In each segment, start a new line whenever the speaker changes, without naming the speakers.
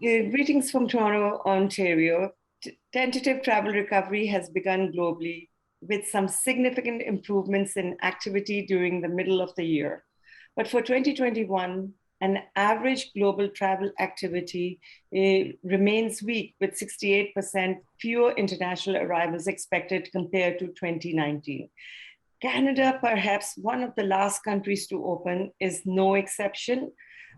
Greetings from Toronto, Ontario. Tentative travel recovery has begun globally with some significant improvements in activity during the middle of the year. But for 2021, an average global travel activity remains weak, with 68% fewer international arrivals expected compared to 2019. Canada, perhaps one of the last countries to open, is no exception.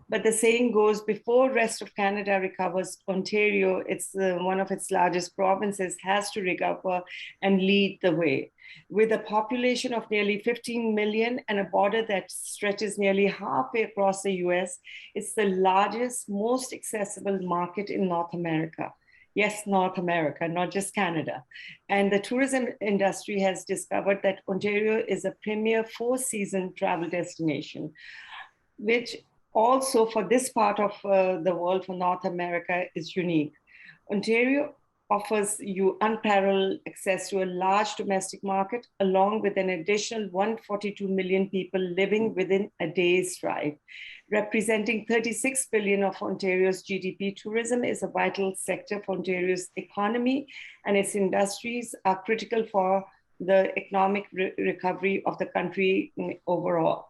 But the saying goes, before rest of Canada recovers, Ontario, it's one of its largest provinces, has to recover and lead the way. With a population of nearly 15 million and a border that stretches nearly halfway across the US, it's the largest, most accessible market in North America. Yes, North America, not just Canada. And the tourism industry has discovered that Ontario is a premier four-season travel destination, which also for this part of the world, for North America, is unique. Ontario offers you unparalleled access to a large domestic market, along with an additional 142 million people living within a day's drive. Representing 36 billion of Ontario's GDP, tourism is a vital sector for Ontario's economy, and its industries are critical for the economic recovery of the country overall.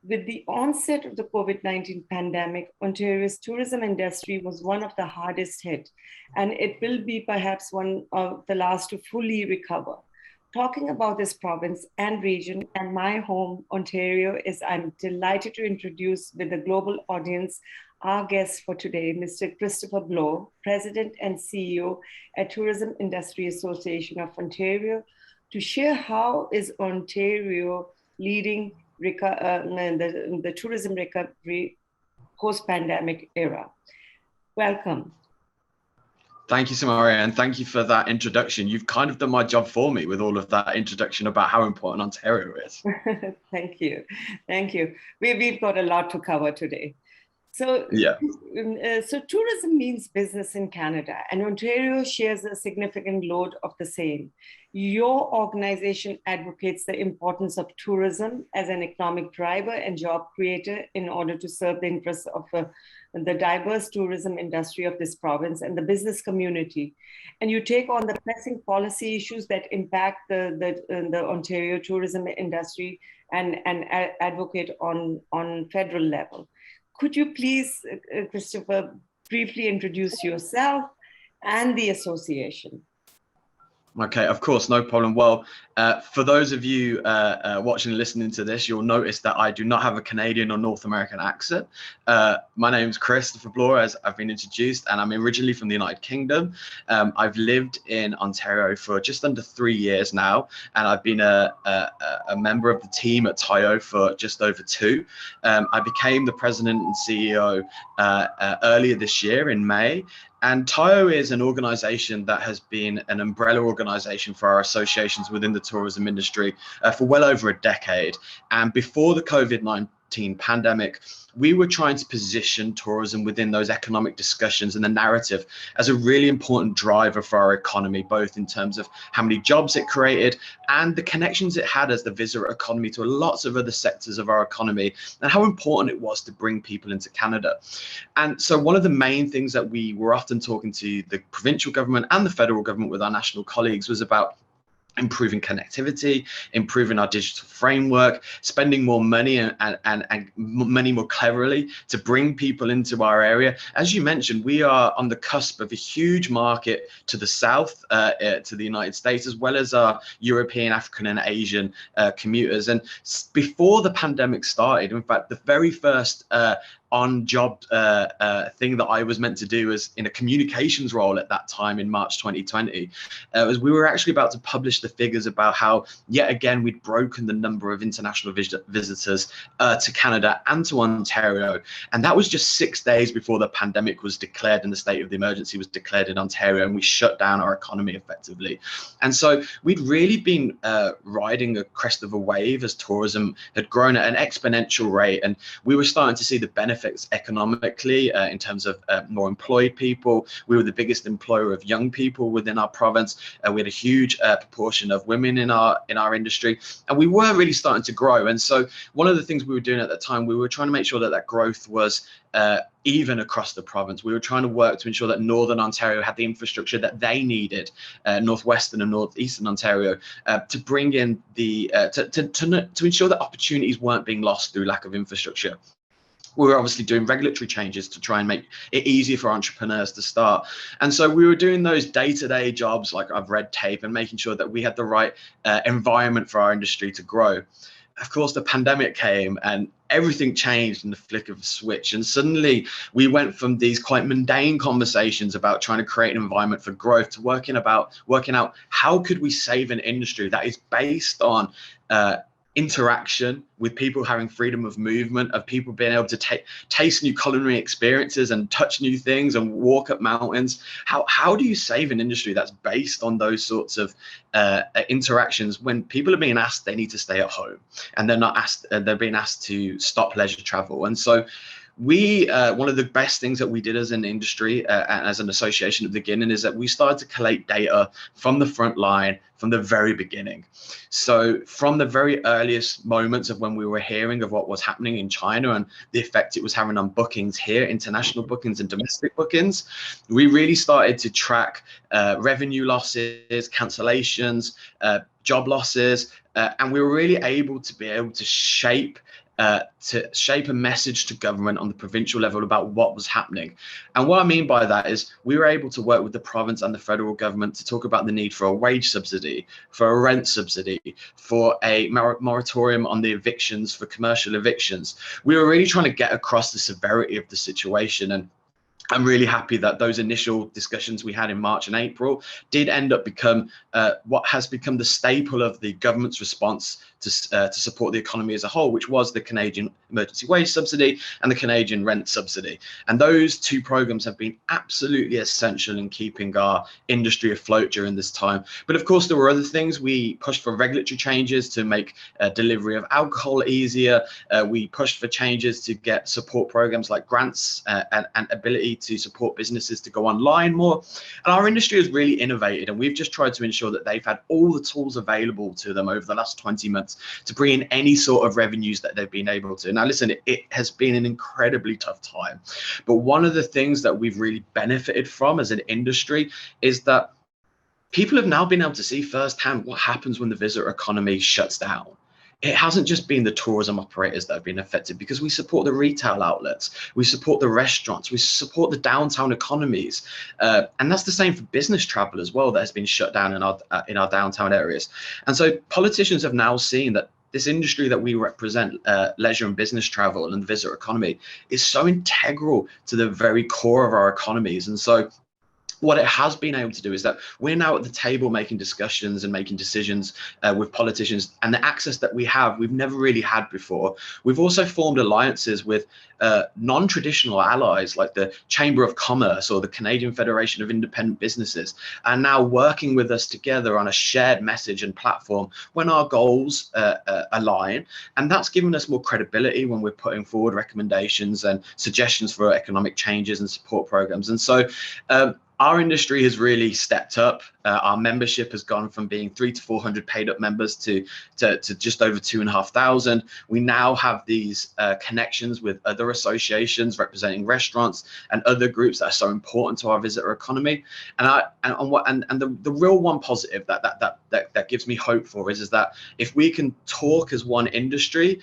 With the onset of the COVID-19 pandemic, Ontario's tourism industry was one of the hardest hit, and it will be perhaps one of the last to fully recover. Talking about this province and region and my home, Ontario, I'm delighted to introduce with the global audience our guest for today, Mr. Christopher Bloore, President and CEO at Tourism Industry Association of Ontario, to share how is Ontario leading the tourism recovery post-pandemic era. Welcome.
Thank you, Sumaira, and thank you for that introduction. You've kind of done my job for me with all of that introduction about how important Ontario is.
Thank you. Thank you. We've got a lot to cover today. So tourism means business in Canada, and Ontario shares a significant load of the same. Your organization advocates the importance of tourism as an economic driver and job creator in order to serve the interests of the diverse tourism industry of this province and the business community. And you take on the pressing policy issues that impact the Ontario tourism industry and advocate on federal level. Could you please, Christopher, briefly introduce yourself and the association?
Okay, of course, no problem. Well, for those of you watching and listening to this, you'll notice that I do not have a Canadian or North American accent. My name is Christopher Bloore, as I've been introduced, and I'm originally from the United Kingdom. I've lived in Ontario for just under 3 years now, and I've been a member of the team at TAIO for just over 2. I became the president and CEO earlier this year in May. And TAIO is an organization that has been an umbrella organization for our associations within the tourism industry for well over a decade. And before the COVID-19 pandemic, we were trying to position tourism within those economic discussions and the narrative as a really important driver for our economy, both in terms of how many jobs it created and the connections it had as the visitor economy to lots of other sectors of our economy, and how important it was to bring people into Canada. And so one of the main things that we were often talking to the provincial government and the federal government with our national colleagues was about improving connectivity, improving our digital framework, spending more money and money more cleverly to bring people into our area. As you mentioned, we are on the cusp of a huge market to the south, to the United States, as well as our European, African and Asian commuters. And before the pandemic started, in fact, the very first on-job thing that I was meant to do as in a communications role at that time in March 2020 was we were actually about to publish the figures about how yet again we'd broken the number of international visitors to Canada and to Ontario, and that was just 6 days before the pandemic was declared and the state of the emergency was declared in Ontario, and we shut down our economy effectively. And so we'd really been riding a crest of a wave as tourism had grown at an exponential rate, and we were starting to see the benefits benefits economically in terms of more employed people. We were the biggest employer of young people within our province. We had a huge proportion of women in our industry, and we were really starting to grow. And so one of the things we were doing at that time, we were trying to make sure that that growth was even across the province. We were trying to work to ensure that Northern Ontario had the infrastructure that they needed, Northwestern and Northeastern Ontario, to bring in the to ensure that opportunities weren't being lost through lack of infrastructure. We were obviously doing regulatory changes to try and make it easier for entrepreneurs to start. And so we were doing those day-to-day jobs like of red tape and making sure that we had the right environment for our industry to grow. Of course, the pandemic came and everything changed in the flick of a switch. And suddenly we went from these quite mundane conversations about trying to create an environment for growth to working out how could we save an industry that is based on interaction, with people having freedom of movement, of people being able to taste new culinary experiences and touch new things and walk up mountains. How do you save an industry that's based on those sorts of interactions when people are being asked they need to stay at home and they're not asked, they're being asked to stop leisure travel? And so we one of the best things that we did as an industry and as an association at the beginning is that we started to collate data from the front line from the very beginning. So from the very earliest moments of when we were hearing of what was happening in China and the effect it was having on bookings here, international bookings and domestic bookings, we really started to track revenue losses, cancellations, job losses, and we were really able to shape a message to government on the provincial level about what was happening. And what I mean by that is we were able to work with the province and the federal government to talk about the need for a wage subsidy, for a rent subsidy, for a moratorium on the evictions, for commercial evictions. We were really trying to get across the severity of the situation. And I'm really happy that those initial discussions we had in March and April did end up become what has become the staple of the government's response to support the economy as a whole, which was the Canadian Emergency Wage Subsidy and the Canadian Rent Subsidy. And those two programs have been absolutely essential in keeping our industry afloat during this time. But of course, there were other things. We pushed for regulatory changes to make delivery of alcohol easier. We pushed for changes to get support programs like grants and ability to support businesses to go online more. And our industry has really innovated, and we've just tried to ensure that they've had all the tools available to them over the last 20 months to bring in any sort of revenues that they've been able to. Now, listen, it has been an incredibly tough time, but one of the things that we've really benefited from as an industry is that people have now been able to see firsthand what happens when the visitor economy shuts down. It hasn't just been the tourism operators that have been affected, because we support the retail outlets, we support the restaurants, we support the downtown economies, and that's the same for business travel as well that has been shut down in our downtown areas. And so politicians have now seen that this industry that we represent, leisure and business travel and the visitor economy, is so integral to the very core of our economies. And so what it has been able to do is that we're now at the table making discussions and making decisions with politicians, and the access that we have, we've never really had before. We've also formed alliances with non-traditional allies like the Chamber of Commerce or the Canadian Federation of Independent Businesses, and now working with us together on a shared message and platform when our goals align. And that's given us more credibility when we're putting forward recommendations and suggestions for economic changes and support programs. And so our industry has really stepped up. Our membership has gone from being 300 to 400 paid up members to just over 2,500. We now have these connections with other associations representing restaurants and other groups that are so important to our visitor economy. And the real one positive that gives me hope for is that if we can talk as one industry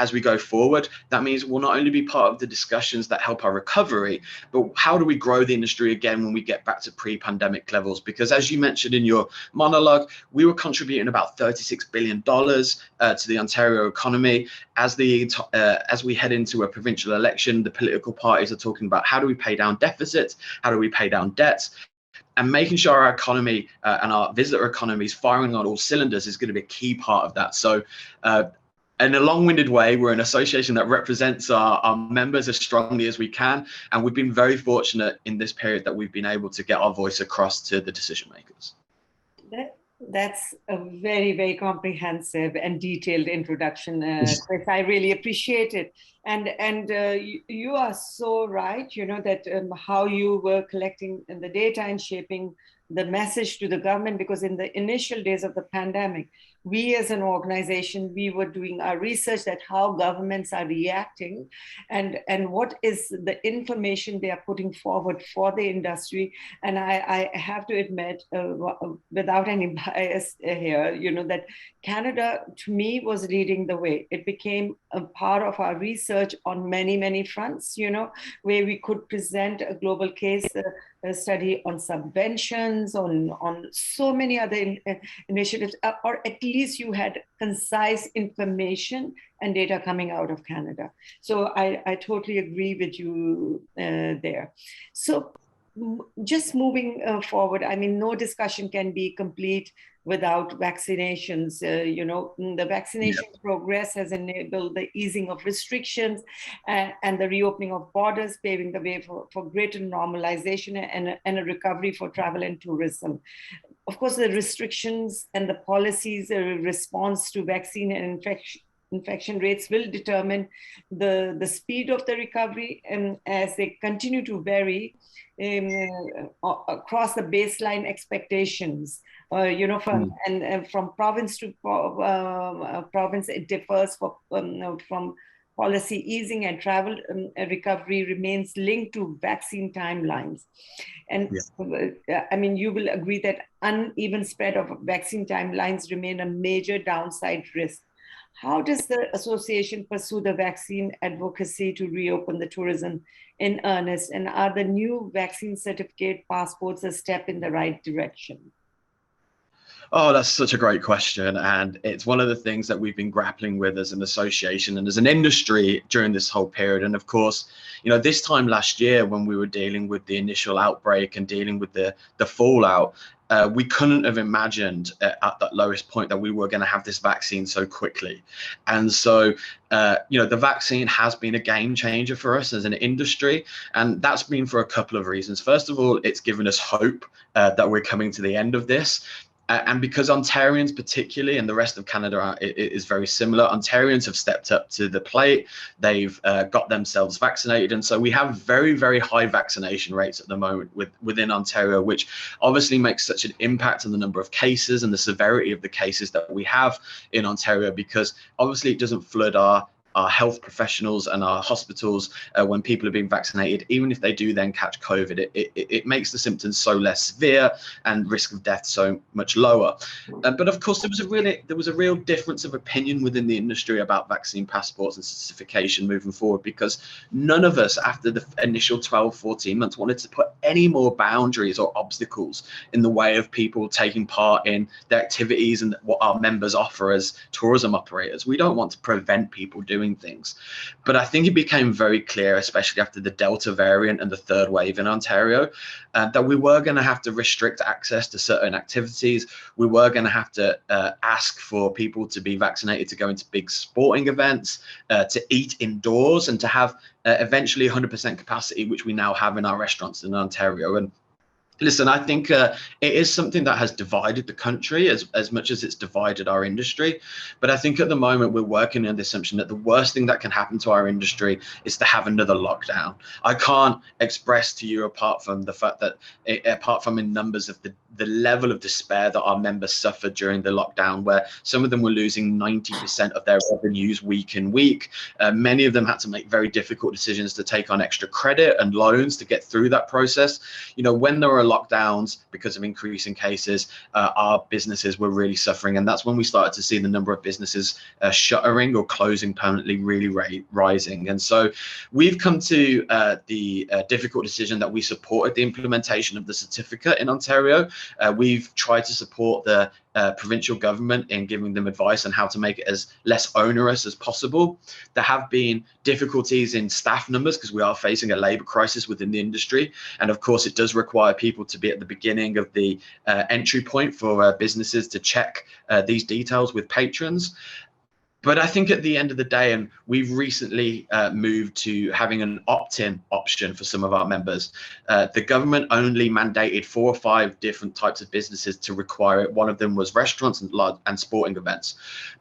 as we go forward, that means we'll not only be part of the discussions that help our recovery, but how do we grow the industry again when we get back to pre-pandemic levels? Because as you mentioned in your monologue, we were contributing about $36 billion to the Ontario economy. As we head into a provincial election, the political parties are talking about how do we pay down deficits, how do we pay down debts, and making sure our economy and our visitor economy is firing on all cylinders is going to be a key part of that. So in a long-winded way, we're an association that represents our members as strongly as we can, and we've been very fortunate in this period that we've been able to get our voice across to the decision makers.
That's a very, very comprehensive and detailed introduction, Chris. I really appreciate it. And you are so right, that how you were collecting the data and shaping the message to the government, because in the initial days of the pandemic, we as an organization, we were doing our research that how governments are reacting and what is the information they are putting forward for the industry. And I have to admit, without any bias here, that Canada, to me, was leading the way. It became a part of our research on many, many fronts, where we could present a global case study on subventions, on so many other initiatives, or at least you had concise information and data coming out of Canada. So I totally agree with you there. So just moving forward, I mean, no discussion can be complete without vaccinations. The vaccination progress has enabled the easing of restrictions and the reopening of borders, paving the way for greater normalization and a recovery for travel and tourism. Of course, the restrictions and the policies response to vaccine and infection rates will determine the speed of the recovery, and as they continue to vary across the baseline expectations. From province to province, it differs from policy easing, and travel recovery remains linked to vaccine timelines. And I mean, you will agree that uneven spread of vaccine timelines remain a major downside risk. How does the association pursue the vaccine advocacy to reopen the tourism in earnest? And are the new vaccine certificate passports a step in the right direction?
Oh, that's such a great question. And it's one of the things that we've been grappling with as an association and as an industry during this whole period. And of course, this time last year when we were dealing with the initial outbreak and dealing with the fallout, we couldn't have imagined at that lowest point that we were going to have this vaccine so quickly. And so, the vaccine has been a game changer for us as an industry. And that's been for a couple of reasons. First of all, it's given us hope that we're coming to the end of this. And because Ontarians particularly, and the rest of Canada is very similar, Ontarians have stepped up to the plate. They've got themselves vaccinated. And so we have very, very high vaccination rates at the moment within Ontario, which obviously makes such an impact on the number of cases and the severity of the cases that we have in Ontario, because obviously it doesn't flood our health professionals and our hospitals when people are being vaccinated. Even if they do then catch COVID, it makes the symptoms so less severe and risk of death so much lower. But of course, there was a real difference of opinion within the industry about vaccine passports and certification moving forward, because none of us after the initial 12, 14 months wanted to put any more boundaries or obstacles in the way of people taking part in the activities and what our members offer as tourism operators. We don't want to prevent people doing things. But I think it became very clear, especially after the Delta variant and the third wave in Ontario, that we were going to have to restrict access to certain activities. We were going to have to ask for people to be vaccinated to go into big sporting events, to eat indoors, and to have eventually 100% capacity, which we now have in our restaurants in Ontario. And listen, I think it is something that has divided the country as much as it's divided our industry. But I think at the moment we're working on the assumption that the worst thing that can happen to our industry is to have another lockdown. I can't express to you, apart from the fact that, apart from in numbers of the level of despair that our members suffered during the lockdown, where some of them were losing 90% of their revenues week in week. Many of them had to make very difficult decisions to take on extra credit and loans to get through that process. When there were lockdowns because of increasing cases, our businesses were really suffering. And that's when we started to see the number of businesses shuttering or closing permanently really rising. And so we've come to the difficult decision that we supported the implementation of the certificate in Ontario. We've tried to support the provincial government in giving them advice on how to make it as less onerous as possible. There have been difficulties in staff numbers because we are facing a labour crisis within the industry. And of course, it does require people to be at the beginning of the entry point for businesses to check these details with patrons. But I think at the end of the day, and we've recently moved to having an opt-in option for some of our members. The government only mandated 4 or 5 different types of businesses to require it. One of them was restaurants and sporting events.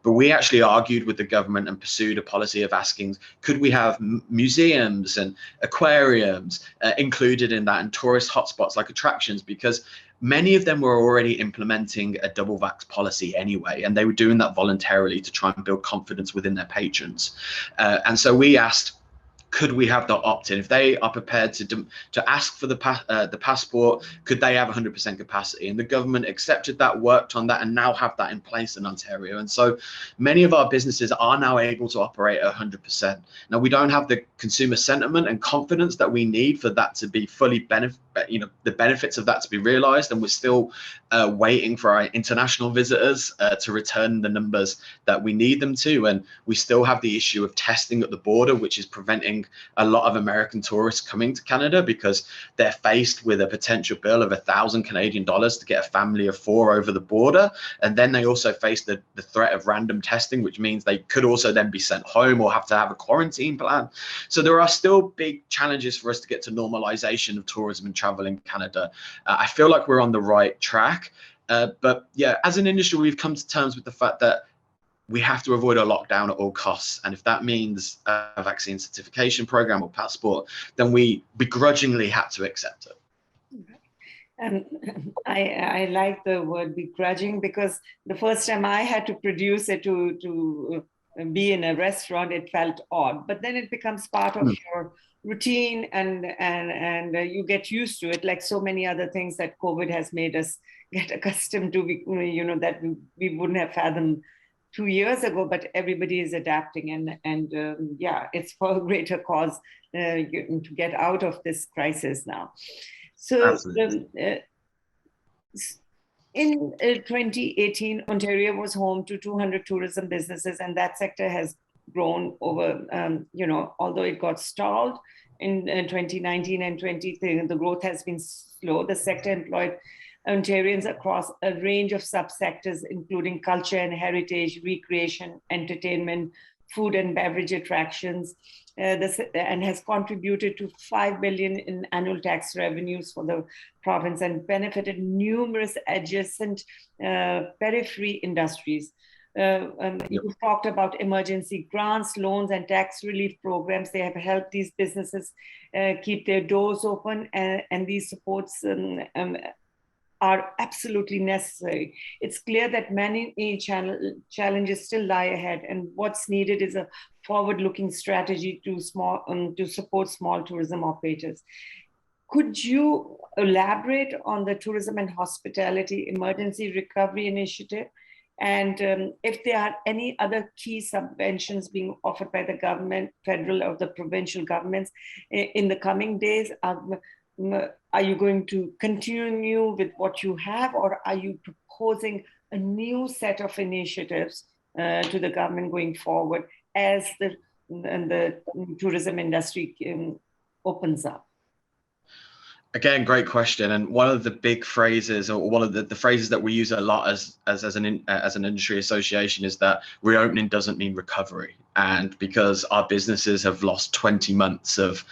But we actually argued with the government and pursued a policy of asking, could we have museums and aquariums included in that, and tourist hotspots like attractions? Because many of them were already implementing a double vax policy anyway, and they were doing that voluntarily to try and build confidence within their patrons. And so we asked, could we have that opt-in? If they are prepared to ask for the passport, could they have 100% capacity? And the government accepted that, worked on that, and now have that in place in Ontario. And so many of our businesses are now able to operate at 100%. Now, we don't have the consumer sentiment and confidence that we need for that to be fully the benefits of that to be realized, and we're still waiting for our international visitors to return the numbers that we need them to. And we still have the issue of testing at the border, which is preventing a lot of American tourists coming to Canada, because they're faced with a potential bill of $1,000 Canadian to get a family of 4 over the border. And then they also face the threat of random testing, which means they could also then be sent home or have to have a quarantine plan. So there are still big challenges for us to get to normalization of tourism and travel in Canada. I feel like we're on the right track. But yeah, as an industry, we've come to terms with the fact that we have to avoid a lockdown at all costs. And if that means a vaccine certification program or passport, then we begrudgingly had to accept it.
And I like the word begrudging, because the first time I had to produce it to be in a restaurant, it felt odd. But then it becomes part of your routine, and you get used to it, like so many other things that COVID has made us get accustomed to, that we wouldn't have fathomed 2 years ago, but everybody is adapting, and yeah, it's for a greater cause to get out of this crisis now. So in 2018, Ontario was home to 200 tourism businesses, and that sector has grown over, although it got stalled in 2019 and 2020, the growth has been slow. The sector employed Ontarians across a range of subsectors, including culture and heritage, recreation, entertainment, food and beverage attractions, and has contributed to $5 billion in annual tax revenues for the province, and benefited numerous adjacent periphery industries. You've talked about emergency grants, loans, and tax relief programs. They have helped these businesses keep their doors open, and these supports are absolutely necessary. It's clear that many challenges still lie ahead, and what's needed is a forward-looking strategy to support small tourism operators. Could you elaborate on the Tourism and Hospitality Emergency Recovery Initiative, and if there are any other key subventions being offered by the government, federal or the provincial governments in the coming days? Are you going to continue with what you have, or are you proposing a new set of initiatives to the government going forward as the tourism industry opens up?
Again, great question. And one of the big phrases, or one of the phrases that we use a lot as an industry association, is that reopening doesn't mean recovery. And because our businesses have lost 20 months of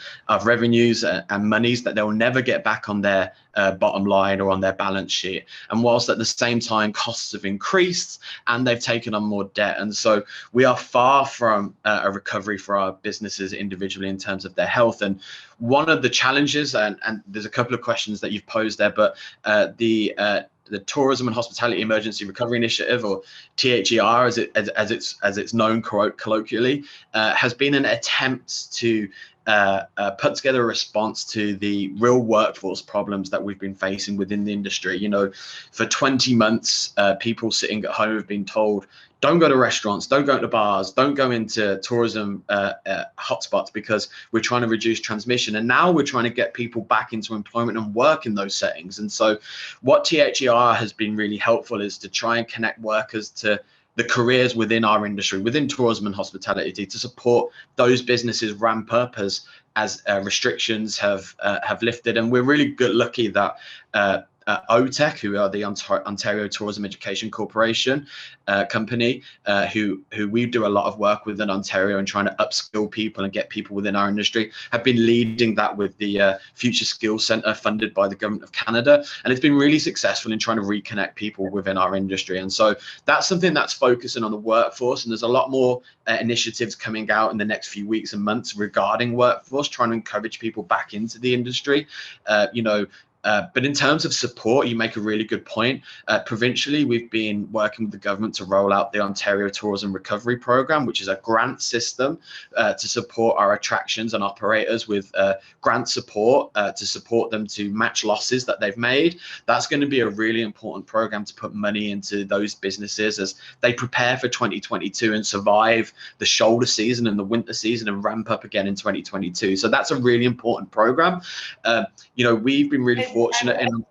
revenues and monies that they'll never get back on their bottom line or on their balance sheet. And whilst at the same time costs have increased and they've taken on more debt. And so we are far from a recovery for our businesses individually in terms of their health. And one of the challenges, and there's a couple of questions that you've posed there, but the Tourism and Hospitality Emergency Recovery Initiative, or THER as it's known colloquially, has been an attempt to put together a response to the real workforce problems that we've been facing within the industry. For 20 months, people sitting at home have been told, don't go to restaurants, don't go to bars, don't go into tourism hotspots, because we're trying to reduce transmission. And now we're trying to get people back into employment and work in those settings. And so what THER has been really helpful is to try and connect workers to the careers within our industry, within tourism and hospitality, to support those businesses ramp up as restrictions have lifted. And we're really lucky that OTEC, who are the Ontario Tourism Education Corporation company, who we do a lot of work with in Ontario and trying to upskill people and get people within our industry, have been leading that with the Future Skills Centre funded by the Government of Canada. And it's been really successful in trying to reconnect people within our industry. And so that's something that's focusing on the workforce. And there's a lot more initiatives coming out in the next few weeks and months regarding workforce, trying to encourage people back into the industry. But in terms of support, you make a really good point. Provincially, we've been working with the government to roll out the Ontario Tourism Recovery Program, which is a grant system to support our attractions and operators with grant support to support them to match losses that they've made. That's going to be a really important program to put money into those businesses as they prepare for 2022 and survive the shoulder season and the winter season and ramp up again in 2022. So that's a really important program. We've been really fortunate in.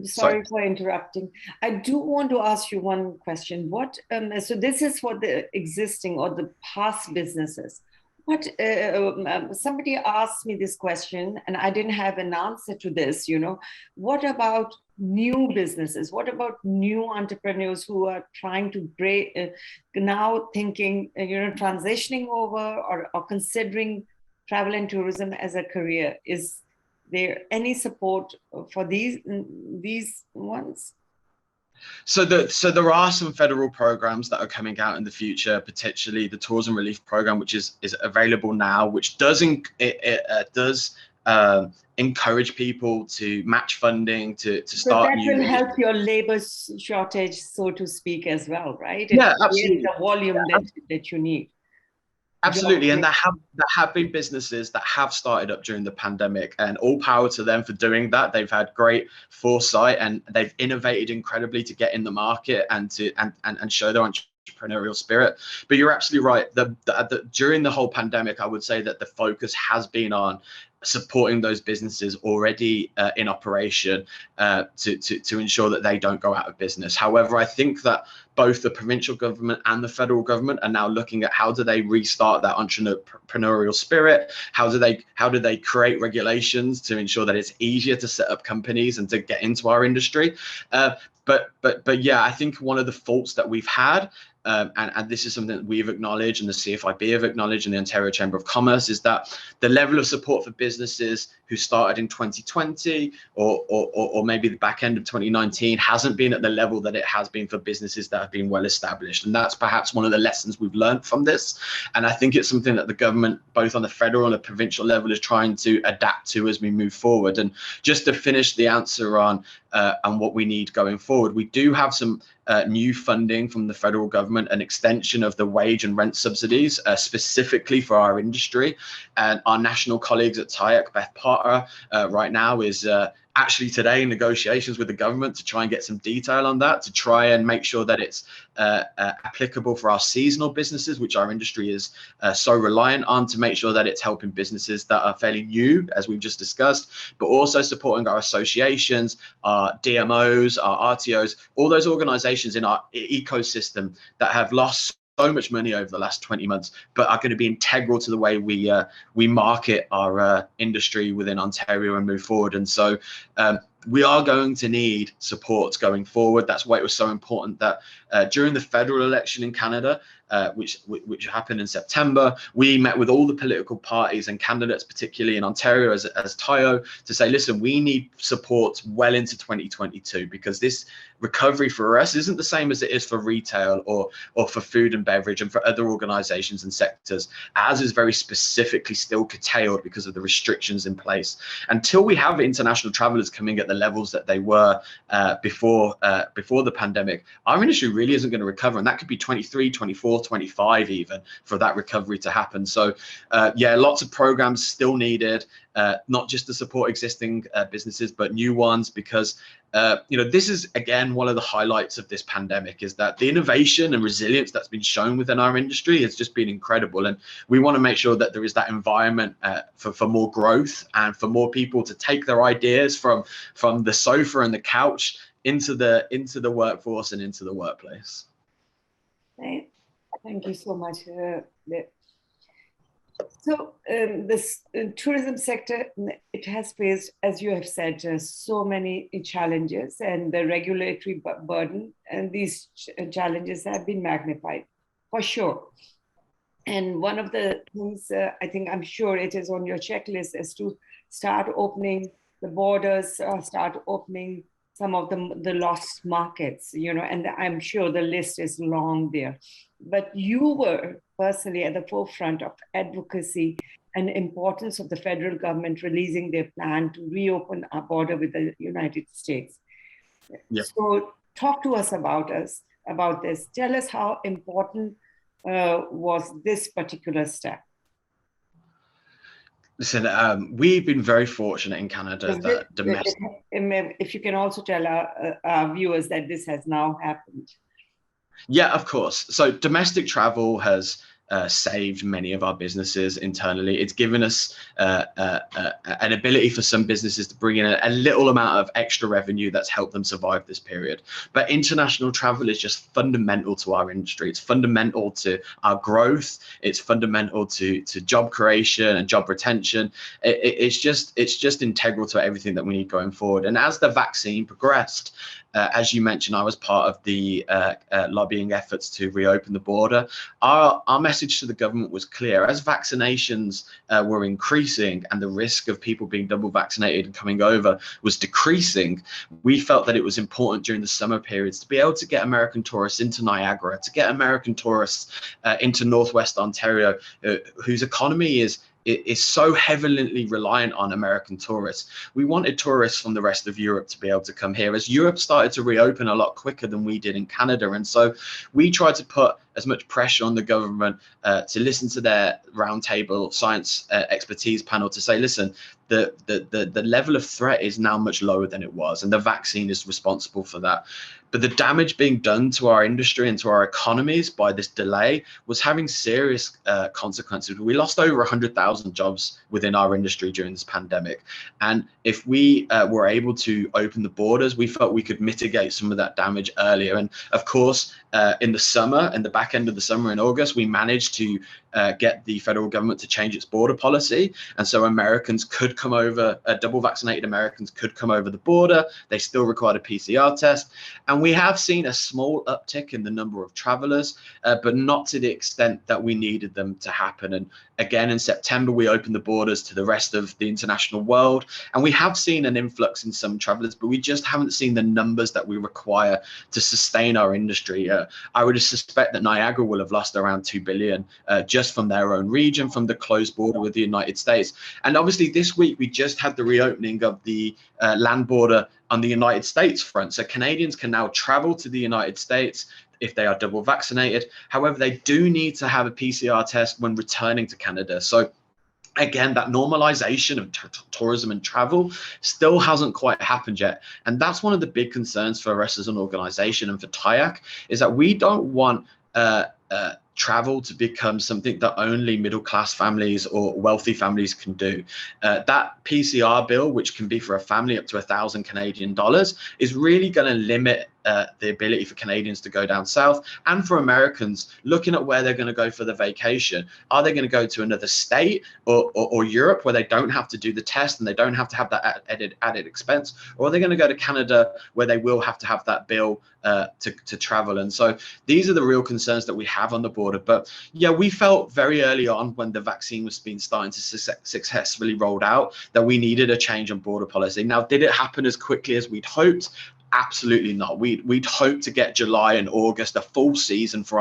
Sorry for interrupting. I do want to ask you one question. What? So this is for the existing or the past businesses. What? Somebody asked me this question, and I didn't have an answer to this. What about new businesses? What about new entrepreneurs who are trying to break now, thinking transitioning over or considering travel and tourism as a career? Is there any support for these ones?
So there are some federal programs that are coming out in the future, particularly the Tourism Relief Program, which is available now, which does encourage people to match funding to start new.
So that will help your labor shortage, so to speak, as well, right?
Yeah, absolutely.
The volume that you need.
Absolutely, and there have been businesses that have started up during the pandemic, and all power to them for doing that. They've had great foresight and they've innovated incredibly to get in the market and show their entrepreneurial spirit. But you're absolutely right. During the whole pandemic, I would say that the focus has been on supporting those businesses already in operation to ensure that they don't go out of business. However, I think that both the provincial government and the federal government are now looking at how do they restart that entrepreneurial spirit? How do they create regulations to ensure that it's easier to set up companies and to get into our industry? But yeah, I think one of the faults that we've had, and this is something that we've acknowledged and the CFIB have acknowledged and the Ontario Chamber of Commerce, is that the level of support for businesses who started in 2020 or maybe the back end of 2019 hasn't been at the level that it has been for businesses that have been well established. And that's perhaps one of the lessons we've learned from this. And I think it's something that the government, both on the federal and the provincial level, is trying to adapt to as we move forward. And just to finish the answer on what we need going forward, we do have some new funding from the federal government, an extension of the wage and rent subsidies specifically for our industry. And our national colleagues at TIAC, Beth Potter, right now is actually today in negotiations with the government to try and get some detail on that, to try and make sure that it's applicable for our seasonal businesses, which our industry is so reliant on, to make sure that it's helping businesses that are fairly new, as we've just discussed, but also supporting our associations, our DMOs, our RTOs, all those organizations in our ecosystem that have lost so much money over the last 20 months, but are going to be integral to the way we market our industry within Ontario and move forward. And so we are going to need support going forward. That's why it was so important that during the federal election in Canada, which happened in September, we met with all the political parties and candidates, particularly in Ontario as TIO, to say, listen, we need support well into 2022, because this recovery for us isn't the same as it is for retail or for food and beverage and for other organizations and sectors. Ours is very specifically still curtailed because of the restrictions in place. Until we have international travelers coming at the levels that they were before the pandemic, our industry really isn't going to recover. And that could be 23, 24, 25 even for that recovery to happen. So yeah, lots of programs still needed, not just to support existing businesses, but new ones, because this is, again, one of the highlights of this pandemic, is that the innovation and resilience that's been shown within our industry has just been incredible. And we want to make sure that there is that environment for more growth and for more people to take their ideas from the sofa and the couch into the workforce and into the workplace.
Thank you so much. So this tourism sector, it has faced, as you have said, so many challenges, and the regulatory burden, and these challenges have been magnified, for sure. And one of the things, I think, I'm sure it is on your checklist, is to start opening the borders, start opening some of the lost markets, and I'm sure the list is long there. But you were personally at the forefront of advocacy and importance of the federal government releasing their plan to reopen our border with the United States.
Yeah.
So talk to us about this. Tell us how important was this particular step.
Listen, we've been very fortunate in Canada that domestic.
If you can also tell our viewers that this has now happened.
Yeah, of course. So domestic travel has saved many of our businesses internally. It's given us an ability for some businesses to bring in a little amount of extra revenue that's helped them survive this period. But international travel is just fundamental to our industry. It's fundamental to our growth. It's fundamental to job creation and job retention. It's just integral to everything that we need going forward. And as the vaccine progressed, as you mentioned, I was part of the lobbying efforts to reopen the border. Our message to the government was clear. As vaccinations were increasing and the risk of people being double vaccinated and coming over was decreasing, we felt that it was important during the summer periods to be able to get American tourists into Niagara, to get American tourists into Northwest Ontario, whose economy is so heavily reliant on American tourists. We wanted tourists from the rest of Europe to be able to come here, as Europe started to reopen a lot quicker than we did in Canada. And so we tried to put as much pressure on the government to listen to their roundtable science expertise panel to say, listen, the level of threat is now much lower than it was, and the vaccine is responsible for that. But the damage being done to our industry and to our economies by this delay was having serious consequences. We lost over 100,000 jobs within our industry during this pandemic. And if we were able to open the borders, we felt we could mitigate some of that damage earlier. And of course, in the summer, in the back end of the summer in August, we managed to get the federal government to change its border policy. And so Americans could come over, double vaccinated Americans could come over the border. They still required a PCR test. And we have seen a small uptick in the number of travelers, but not to the extent that we needed them to happen. And again, in September, we opened the borders to the rest of the international world. And we have seen an influx in some travelers, but we just haven't seen the numbers that we require to sustain our industry. I would suspect that Niagara will have lost around 2 billion just from their own region, from the closed border with the United States. And obviously this week, we just had the reopening of the land border on the United States front. So Canadians can now travel to the United States if they are double vaccinated. However, they do need to have a PCR test when returning to Canada. So again, that normalization of tourism and travel still hasn't quite happened yet. And that's one of the big concerns for us as an organization and for TIAC, is that we don't want travel to become something that only middle-class families or wealthy families can do. That PCR bill, which can be for a family up to 1,000 Canadian dollars, is really going to limit the ability for Canadians to go down south, and for Americans looking at where they're going to go for the vacation. Are they going to go to another state or Europe where they don't have to do the test and they don't have to have that added expense? Or are they going to go to Canada where they will have to have that bill to travel? And so these are the real concerns that we have on the border. But yeah, we felt very early on, when the vaccine was starting to successfully rolled out, that we needed a change on border policy. Now, did it happen as quickly as we'd hoped? Absolutely not. We'd hope to get July and August, a full season for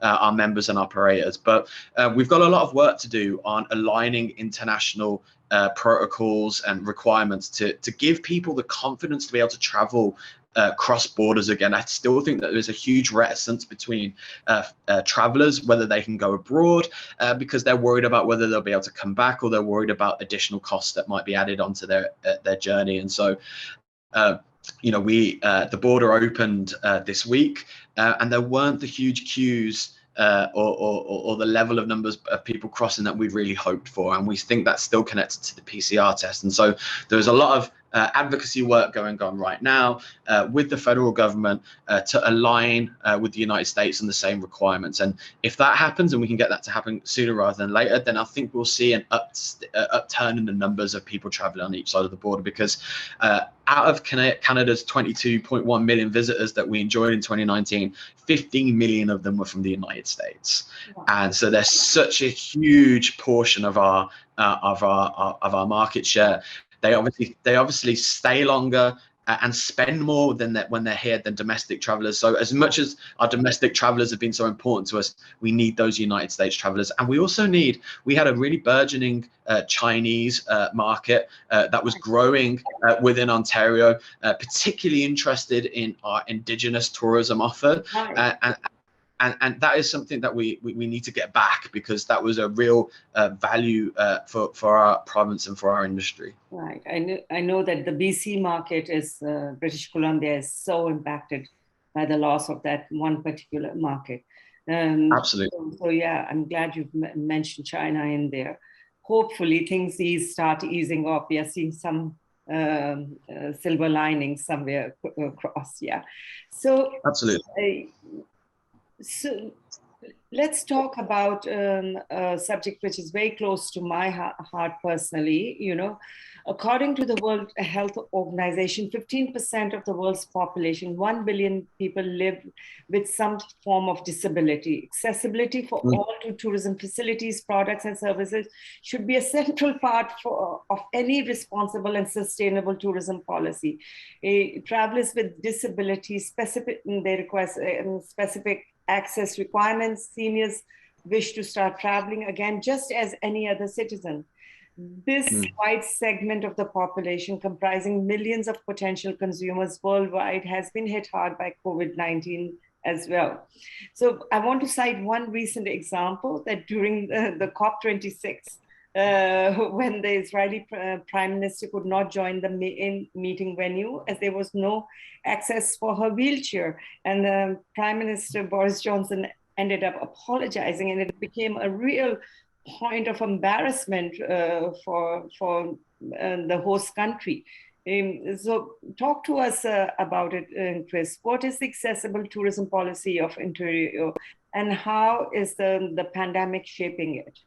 our members and operators, but we've got a lot of work to do on aligning international protocols and requirements to give people the confidence to be able to travel cross borders again. I still think that there's a huge reticence between travelers, whether they can go abroad, because they're worried about whether they'll be able to come back, or they're worried about additional costs that might be added onto their journey. And so the border opened this week, and there weren't the huge queues or the level of numbers of people crossing that we'd really hoped for. And we think that's still connected to the PCR test. And so there was a lot of advocacy work going on right now with the federal government to align with the United States on the same requirements. And if that happens, and we can get that to happen sooner rather than later, then I think we'll see an upturn in the numbers of people traveling on each side of the border, because out of Canada's 22.1 million visitors that we enjoyed in 2019, 15 million of them were from the United States. Wow. And so there's such a huge portion of our market share. They obviously stay longer and spend more than that when they're here than domestic travelers. So as much as our domestic travelers have been so important to us, we need those United States travelers. And we also we had a really burgeoning Chinese market that was growing within Ontario, particularly interested in our Indigenous tourism offer. And that is something that we need to get back, because that was a real value for our province and for our industry.
Right. I know that the BC market is, British Columbia is so impacted by the loss of that one particular market.
Absolutely.
So yeah, I'm glad you've mentioned China in there. Hopefully things start easing up. We are seeing some silver linings somewhere across. Yeah. So
absolutely.
So let's talk about a subject which is very close to my heart personally. You know, according to the World Health Organization, 15% of the world's population, 1 billion people, live with some form of disability. Accessibility for all to tourism facilities, products, and services should be a central part of any responsible and sustainable tourism policy. Travelers with disabilities, they request specific access requirements. Seniors wish to start traveling again, just as any other citizen. This wide segment of the population, comprising millions of potential consumers worldwide, has been hit hard by COVID-19 as well. So I want to cite one recent example, that during the COP26, when the Israeli Prime Minister could not join the meeting venue as there was no access for her wheelchair. And Prime Minister Boris Johnson ended up apologizing, and it became a real point of embarrassment for the host country. So talk to us about it, Chris. What is the accessible tourism policy of Ontario, and how is the pandemic shaping it?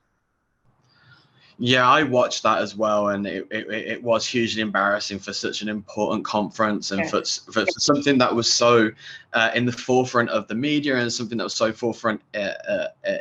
Yeah, I watched that as well, and it was hugely embarrassing for such an important conference, and for something that was so in the forefront of the media, and something that was so forefront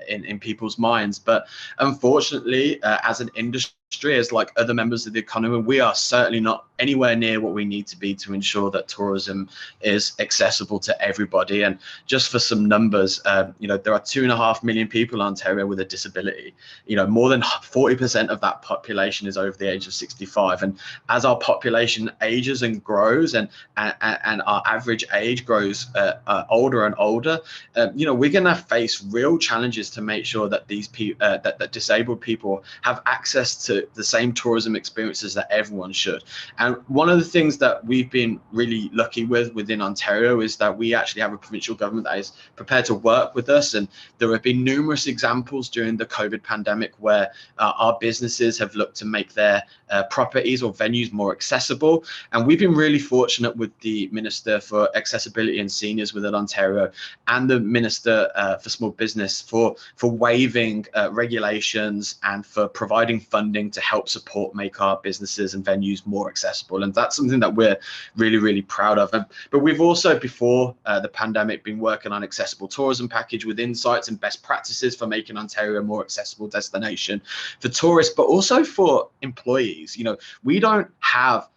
in people's minds. But unfortunately, as an industry, as like other members of the economy, we are certainly not anywhere near what we need to be to ensure that tourism is accessible to everybody. And just for some numbers, you know, there are 2.5 million people in Ontario with a disability. You know, more than 40% of that population is over the age of 65. And as our population ages and grows, and our average age grows older and older, you know, we're going to face real challenges to make sure that these people, that disabled people, have access to the same tourism experiences that everyone should. And one of the things that we've been really lucky within Ontario is that we actually have a provincial government that is prepared to work with us. And there have been numerous examples during the COVID pandemic where our businesses have looked to make their properties or venues more accessible. And we've been really fortunate with the Minister for Accessibility and Seniors within Ontario, and the Minister for Small Business, for waiving regulations and for providing funding to help support make our businesses and venues more accessible. And that's something that we're really, really proud of. But we've also, before the pandemic, been working on accessible tourism package with insights and best practices for making Ontario a more accessible destination for tourists, but also for employees. You know, we don't have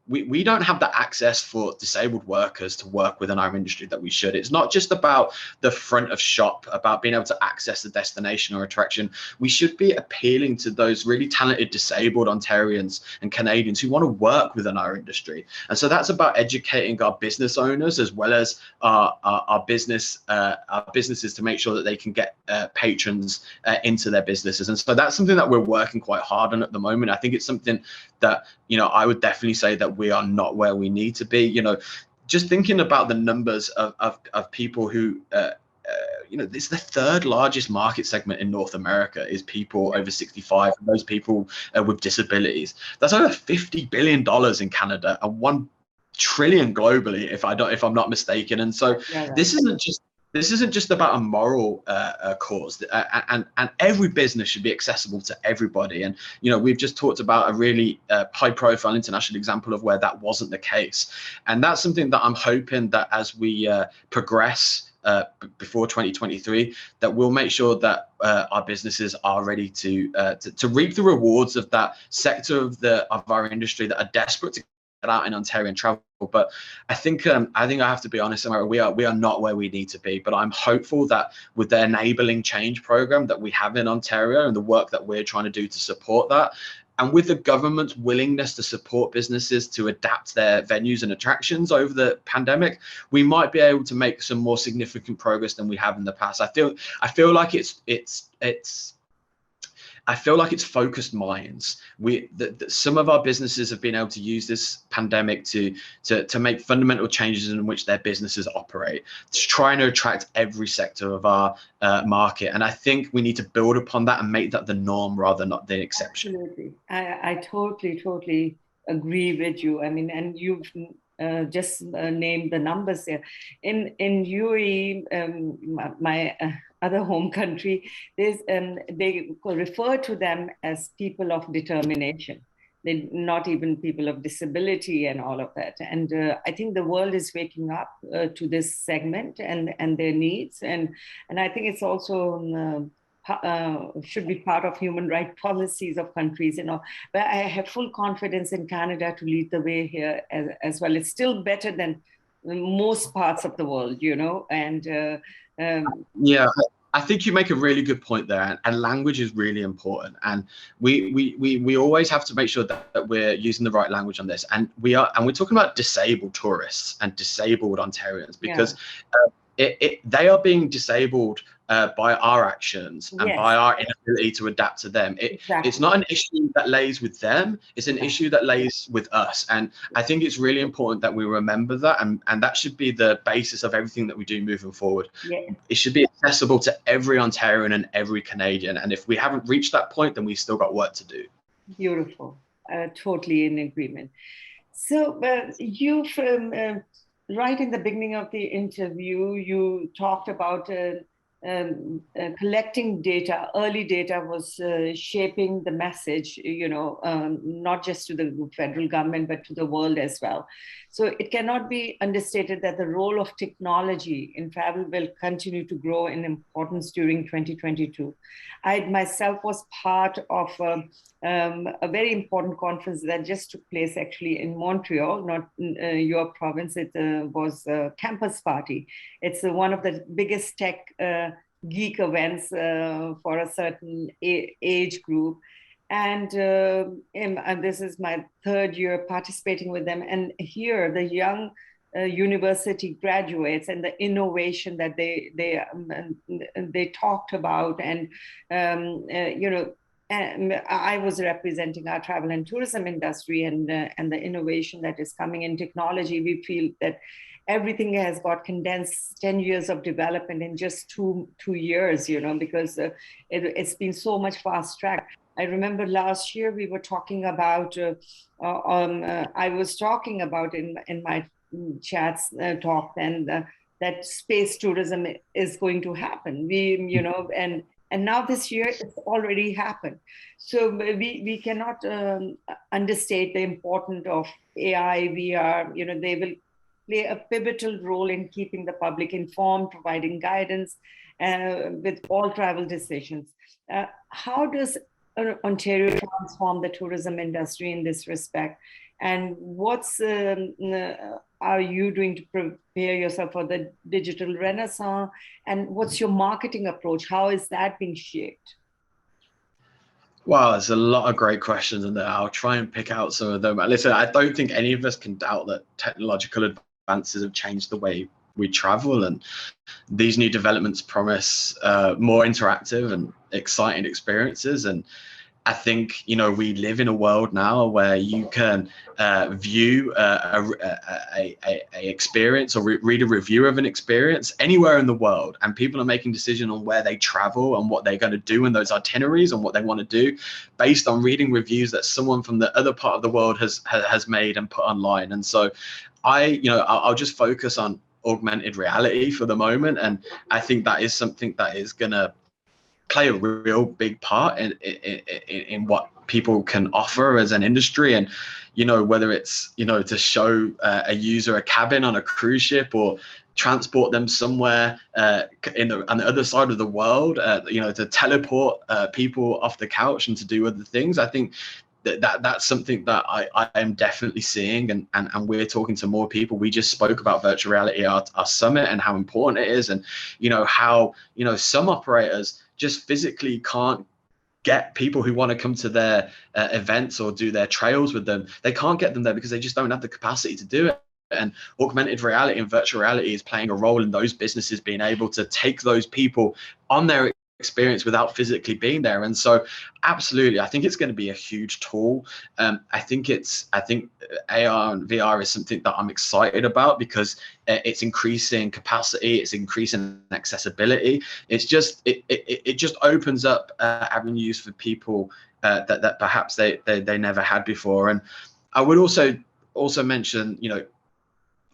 we don't have the access for disabled workers to work within our industry that we should. It's not just about the front of shop, about being able to access the destination or attraction. We should be appealing to those really talented disabled Ontarians and Canadians who want to work within our industry. And so that's about educating our business owners as well as our businesses to make sure that they can get patrons into their businesses. And so that's something that we're working quite hard on at the moment. I think it's something that, you know, I would definitely say that we are not where we need to be. You know, just thinking about the numbers of people who it's the third largest market segment in North America is people over 65, and those people with disabilities. That's over $50 billion in Canada and $1 trillion globally, if I'm not mistaken. And so this isn't just about a moral cause, and every business should be accessible to everybody. And we've just talked about a really high-profile international example of where that wasn't the case, and that's something that I'm hoping that as we progress before 2023, that we'll make sure that our businesses are ready to reap the rewards of that sector of our industry that are desperate to get out in Ontario and travel. But I think I have to be honest, Sumaira, we are not where we need to be. But I'm hopeful that with the enabling change program that we have in Ontario and the work that we're trying to do to support that, and with the government's willingness to support businesses to adapt their venues and attractions over the pandemic, we might be able to make some more significant progress than we have in the past. I feel like it's focused minds. Some of our businesses have been able to use this pandemic to make fundamental changes in which their businesses operate, to try to attract every sector of our market. And I think we need to build upon that and make that the norm rather than not the exception.
Absolutely. I totally agree with you. I mean, and you've just named the numbers there. In UAE, my other home country, they refer to them as people of determination. They're not even people of disability and all of that. And I think the world is waking up to this segment and their needs. And I think it's also should be part of human rights policies of countries, But I have full confidence in Canada to lead the way here as well. It's still better than most parts of the world, And
yeah. I think you make a really good point there, and language is really important. And we always have to make sure that we're using the right language on this. And we're talking about disabled tourists and disabled Ontarians, because they are being disabled by our actions and by our inability to adapt to them. It's not an issue that lays with them, it's an issue that lays with us. And I think it's really important that we remember that, and that should be the basis of everything that we do moving forward. It should be accessible to every Ontarian and every Canadian, and if we haven't reached that point, then we've still got work to do.
Beautiful. Totally in agreement. So you've right in the beginning of the interview, you talked about collecting data. Early data was shaping the message, not just to the federal government, but to the world as well. So it cannot be understated that the role of technology in travel will continue to grow in importance during 2022. I myself was part of a very important conference that just took place actually in Montreal, not your province. It was a campus party. It's one of the biggest tech geek events for a certain age group. And this is my third year participating with them. And here, the young university graduates and the innovation that they talked about, and and I was representing our travel and tourism industry, and the innovation that is coming in technology. We feel that everything has got condensed 10 years of development in just two years, because it's been so much fast track. I remember last year we were talking about, I was talking about in my chats talk then that space tourism is going to happen. And now this year it's already happened. So we cannot understate the importance of AI, VR. They will play a pivotal role in keeping the public informed, providing guidance with all travel decisions. How does Ontario transform the tourism industry in this respect? And what's are you doing to prepare yourself for the digital renaissance? And what's your marketing approach? How is that being shaped?
Wow, there's a lot of great questions in there. I'll try and pick out some of them. Listen, I don't think any of us can doubt that technological advances have changed the way we travel, and these new developments promise more interactive and exciting experiences. And I think, we live in a world now where you can view a experience or read a review of an experience anywhere in the world, and people are making decisions on where they travel and what they're going to do in those itineraries and what they want to do based on reading reviews that someone from the other part of the world has made and put online. And so I'll just focus on augmented reality for the moment, and I think that is something that is going to play a real big part in what people can offer as an industry. And whether it's to show a user a cabin on a cruise ship, or transport them somewhere on the other side of the world, to teleport people off the couch and to do other things. I think that's something that I am definitely seeing, and we're talking to more people. We just spoke about virtual reality at our summit and how important it is, and how some operators just physically can't get people who want to come to their events or do their trails with them. They can't get them there because they just don't have the capacity to do it. And augmented reality and virtual reality is playing a role in those businesses being able to take those people on their experience without physically being there. And so absolutely, I think it's going to be a huge tool. I think AR and VR is something that I'm excited about, because it's increasing capacity, it's increasing accessibility. It just opens up avenues for people that perhaps they never had before. And I would also mention,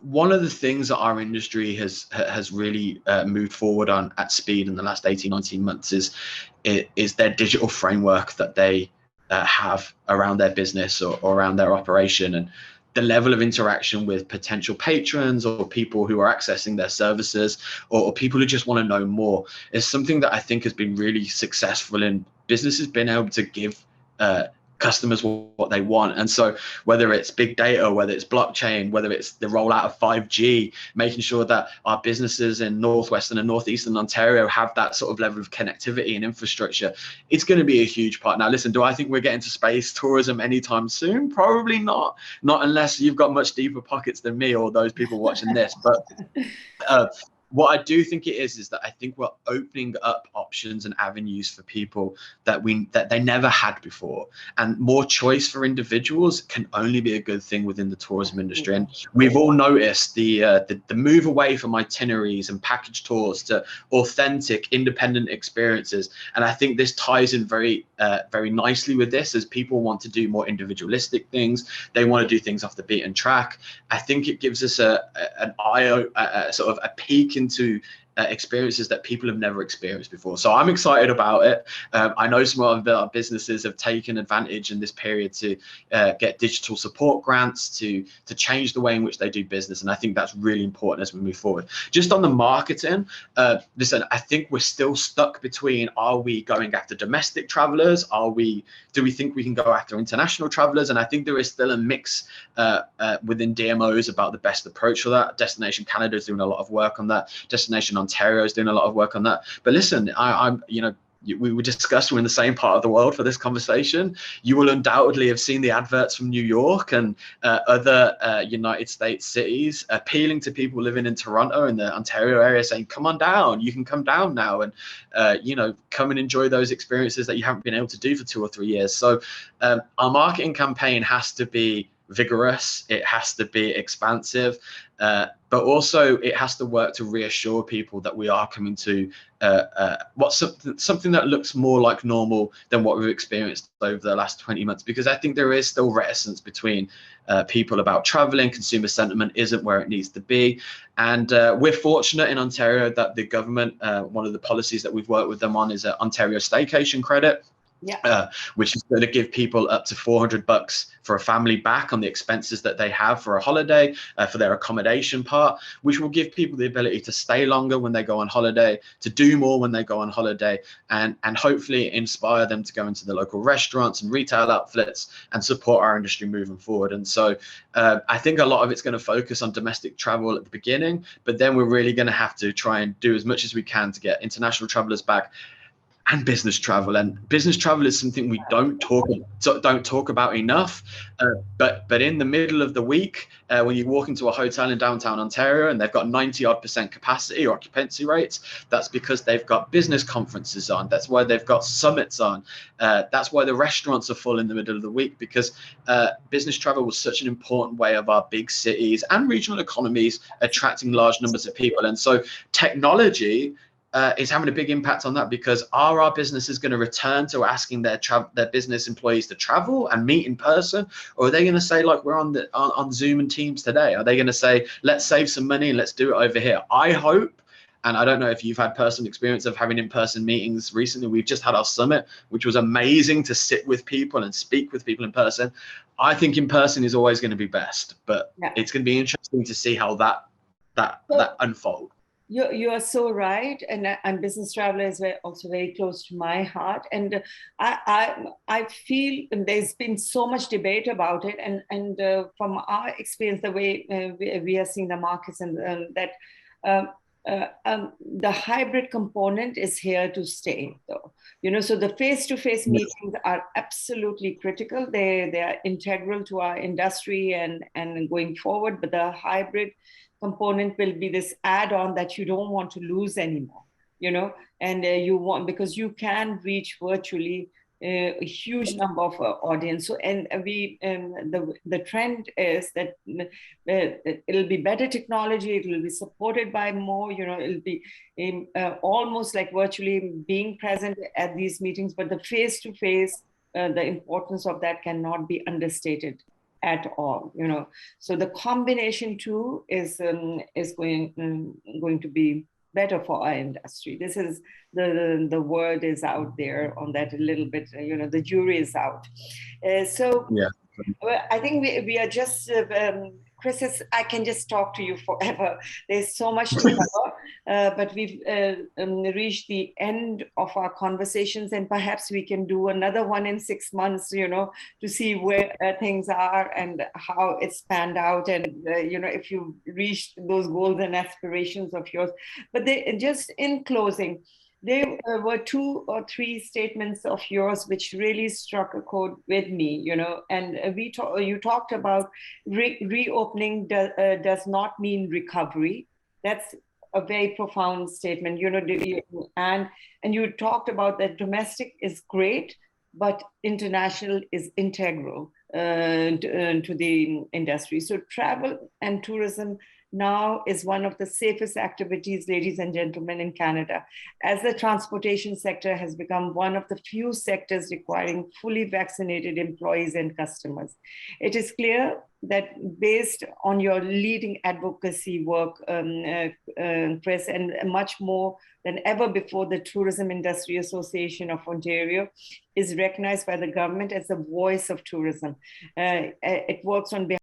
one of the things that our industry has really moved forward on at speed in the last 18-19 months is their digital framework that they have around their business or around their operation, and the level of interaction with potential patrons or people who are accessing their services, or people who just want to know more, is something that I think has been really successful in businesses being able to give customers what they want. And so whether it's big data, whether it's blockchain, whether it's the rollout of 5G, making sure that our businesses in northwestern and northeastern Ontario have that sort of level of connectivity and infrastructure, it's going to be a huge part. Now listen, do I think we're getting to space tourism anytime soon? Probably not unless you've got much deeper pockets than me or those people watching this. But what I do think it is that I think we're opening up options and avenues for people that they never had before, and more choice for individuals can only be a good thing within the tourism industry. And we've all noticed the move away from itineraries and package tours to authentic, independent experiences. And I think this ties in very nicely with this, as people want to do more individualistic things. They want to do things off the beaten track. I think it gives us a sort of a peek into experiences that people have never experienced before. So I'm excited about it. I know some of our businesses have taken advantage in this period to get digital support grants to change the way in which they do business. And I think that's really important as we move forward. Just on the marketing, listen, I think we're still stuck between, are we going after domestic travelers? Do we think we can go after international travelers? And I think there is still a mix within DMOs about the best approach for that. Destination Canada is doing a lot of work on that. Destination Ontario is doing a lot of work on that. But listen, we were discussed, we're in the same part of the world for this conversation. You will undoubtedly have seen the adverts from New York and other United States cities appealing to people living in Toronto and the Ontario area, saying, come on down, you can come down now and come and enjoy those experiences that you haven't been able to do for 2 or 3 years. So our marketing campaign has to be vigorous, it has to be expansive, but also it has to work to reassure people that we are coming to something that looks more like normal than what we've experienced over the last 20 months, because I think there is still reticence between people about traveling. Consumer sentiment isn't where it needs to be. And we're fortunate in Ontario that the government, one of the policies that we've worked with them on is an Ontario staycation credit. Yeah. Which is going to give people up to $400 for a family back on the expenses that they have for a holiday, for their accommodation part, which will give people the ability to stay longer when they go on holiday, to do more when they go on holiday, and hopefully inspire them to go into the local restaurants and retail outlets and support our industry moving forward. And so I think a lot of it's going to focus on domestic travel at the beginning, but then we're really going to have to try and do as much as we can to get international travelers back. and business travel. And business travel is something we don't talk about enough. But in the middle of the week, when you walk into a hotel in downtown Ontario and they've got 90% capacity or occupancy rates, that's because they've got business conferences on. That's why they've got summits on. That's why the restaurants are full in the middle of the week, because business travel was such an important way of our big cities and regional economies attracting large numbers of people. And so technology is having a big impact on that, because are our businesses going to return to asking their business employees to travel and meet in person, or are they going to say, like we're on Zoom and Teams today? Are they going to say, let's save some money and let's do it over here? I hope, and I don't know if you've had personal experience of having in-person meetings recently. We've just had our summit, which was amazing to sit with people and speak with people in person. I think in person is always going to be best, but it's going to be interesting to see how that unfolds.
You are so right, and business travel is also very close to my heart. And I feel there's been so much debate about it, and from our experience, the way we are seeing the markets, and that the hybrid component is here to stay, though. So the face-to-face meetings are absolutely critical. They are integral to our industry and going forward. But the hybrid component will be this add-on that you don't want to lose anymore, and you want, because you can reach virtually a huge number of audience. So, and the trend is that it'll be better technology. It will be supported by more, it'll be almost like virtually being present at these meetings, but the face-to-face, the importance of that cannot be understated at all, So the combination too is going to be better for our industry. This is the word is out there on that a little bit. The jury is out. So yeah. I think we are just. Chris, I can just talk to you forever. There's so much to cover, but we've reached the end of our conversations, and perhaps we can do another one in 6 months, to see where things are and how it's panned out, and if you reached those goals and aspirations of yours. But just in closing, there were 2 or 3 statements of yours which really struck a chord with me, and you talked about reopening does not mean recovery. That's a very profound statement, and you talked about that domestic is great, but international is integral to the industry. So travel and tourism now is one of the safest activities, ladies and gentlemen, in Canada, as the transportation sector has become one of the few sectors requiring fully vaccinated employees and customers. It is clear that based on your leading advocacy work, Chris, and much more than ever before, the Tourism Industry Association of Ontario is recognized by the government as the voice of tourism. It works on behalf